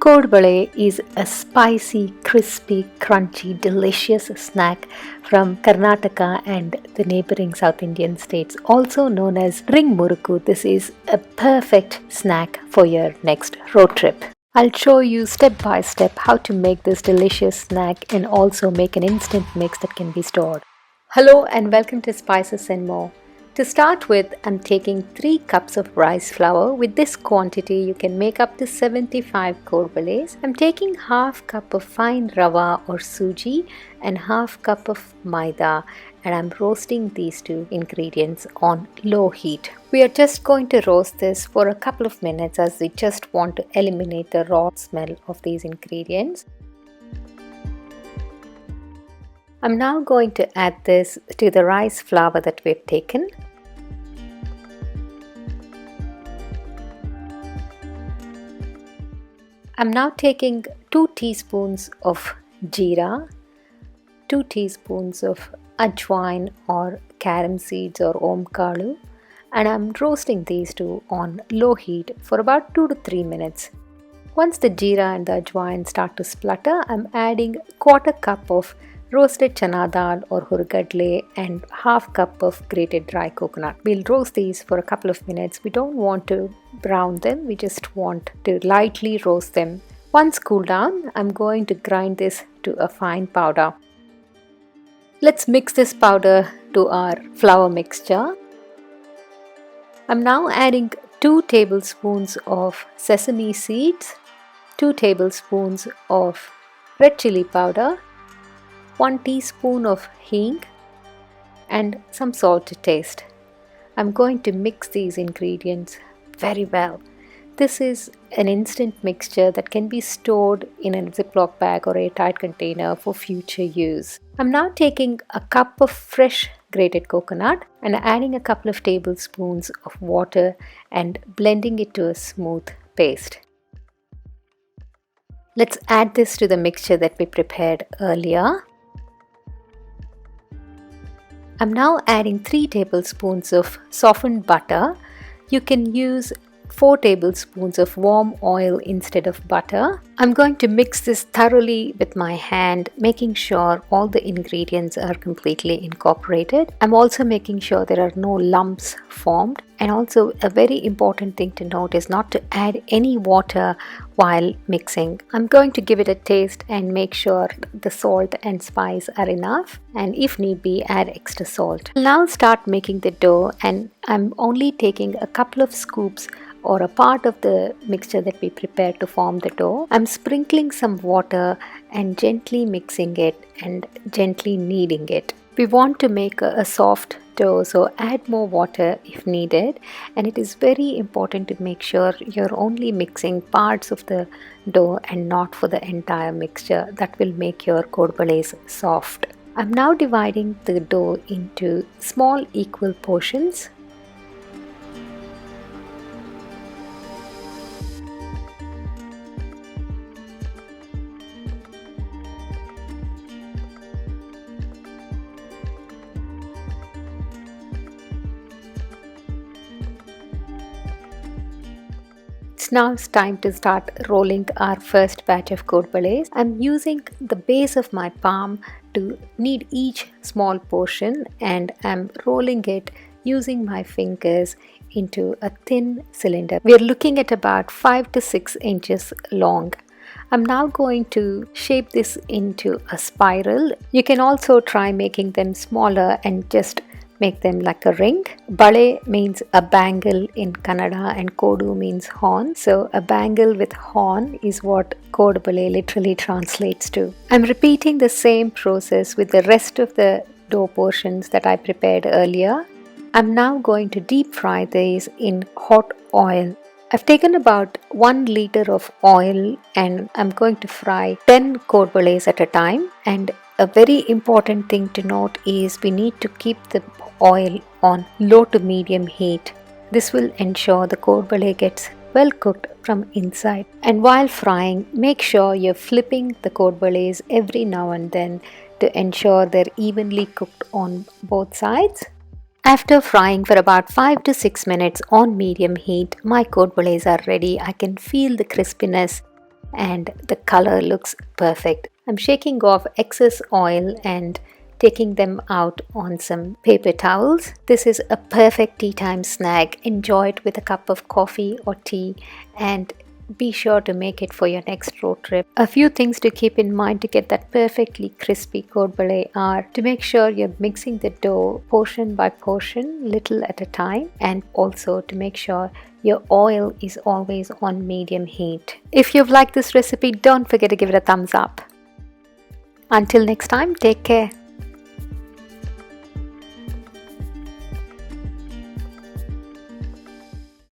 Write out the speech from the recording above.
Kodbale is a spicy, crispy, crunchy, delicious snack from Karnataka and the neighboring South Indian states, also known as ring murukku. This is a perfect snack for your next road trip. I'll show you step by step how to make this delicious snack and also make an instant mix that can be stored. Hello and welcome to Spices and More. To start with, I'm taking 3 cups of rice flour. With this quantity, you can make up to 75 kodbales. I'm taking half cup of fine rava or sooji and half cup of maida, and I'm roasting these 2 ingredients on low heat. We are just going to roast this for a couple of minutes as we just want to eliminate the raw smell of these ingredients. I'm now going to add this to the rice flour that we've taken. I'm now taking 2 teaspoons of jeera, 2 teaspoons of ajwain or carom seeds or kalu, and I'm roasting these 2 on low heat for about 2 to 3 minutes. Once the jeera and the ajwain start to splutter, I'm adding 1/4 cup of roasted chana dal or kodbale and half cup of grated dry coconut. We'll roast these for a couple of minutes. We don't want to brown them, we just want to lightly roast them. Once cooled down, I'm going to grind this to a fine powder. Let's mix this powder to our flour mixture. I'm now adding 2 tablespoons of sesame seeds, 2 tablespoons of red chilli powder, 1 teaspoon of hing and some salt to taste. I'm going to mix these ingredients very well. This is an instant mixture that can be stored in a Ziploc bag or a tight container for future use. I'm now taking a cup of fresh grated coconut and adding a couple of tablespoons of water and blending it to a smooth paste. Let's add this to the mixture that we prepared earlier. I'm now adding 3 tablespoons of softened butter. You can use 4 tablespoons of warm oil instead of butter. I'm going to mix this thoroughly with my hand, making sure all the ingredients are completely incorporated. I'm also making sure there are no lumps formed. And also a very important thing to note is not to add any water while mixing. I'm going to give it a taste and make sure the salt and spice are enough, and if need be, add extra salt. I'll now start making the dough, and I'm only taking a couple of scoops or a part of the mixture that we prepared to form the dough. I'm sprinkling some water and gently mixing it and gently kneading it. We want to make a soft dough, so add more water if needed, and it is very important to make sure you're only mixing parts of the dough and not for the entire mixture. That will make your kodbales soft. I'm now dividing the dough into small equal portions. Now it's time to start rolling our first batch of kodbales. I'm using the base of my palm to knead each small portion, and I'm rolling it using my fingers into a thin cylinder. We're looking at about 5 to 6 inches long. I'm now going to shape this into a spiral. You can also try making them smaller and just make them like a ring. Bale means a bangle in Kannada and kodu means horn. So a bangle with horn is what kodbale literally translates to. I'm repeating the same process with the rest of the dough portions that I prepared earlier. I'm now going to deep fry these in hot oil. I've taken about 1 liter of oil and I'm going to fry 10 kodbales at a time. And a very important thing to note is we need to keep the oil on low to medium heat. This will ensure the kodbale gets well cooked from inside. And while frying, make sure you're flipping the kodbales every now and then to ensure they're evenly cooked on both sides. After frying for about 5 to 6 minutes on medium heat, my kodbales are ready. I can feel the crispiness and the color looks perfect. I'm shaking off excess oil and taking them out on some paper towels. This is a perfect tea time snack. Enjoy it with a cup of coffee or tea, and be sure to make it for your next road trip. A few things to keep in mind to get that perfectly crispy kodbale are to make sure you're mixing the dough portion by portion, little at a time, and also to make sure your oil is always on medium heat. If you've liked this recipe, don't forget to give it a thumbs up. Until next time, take care.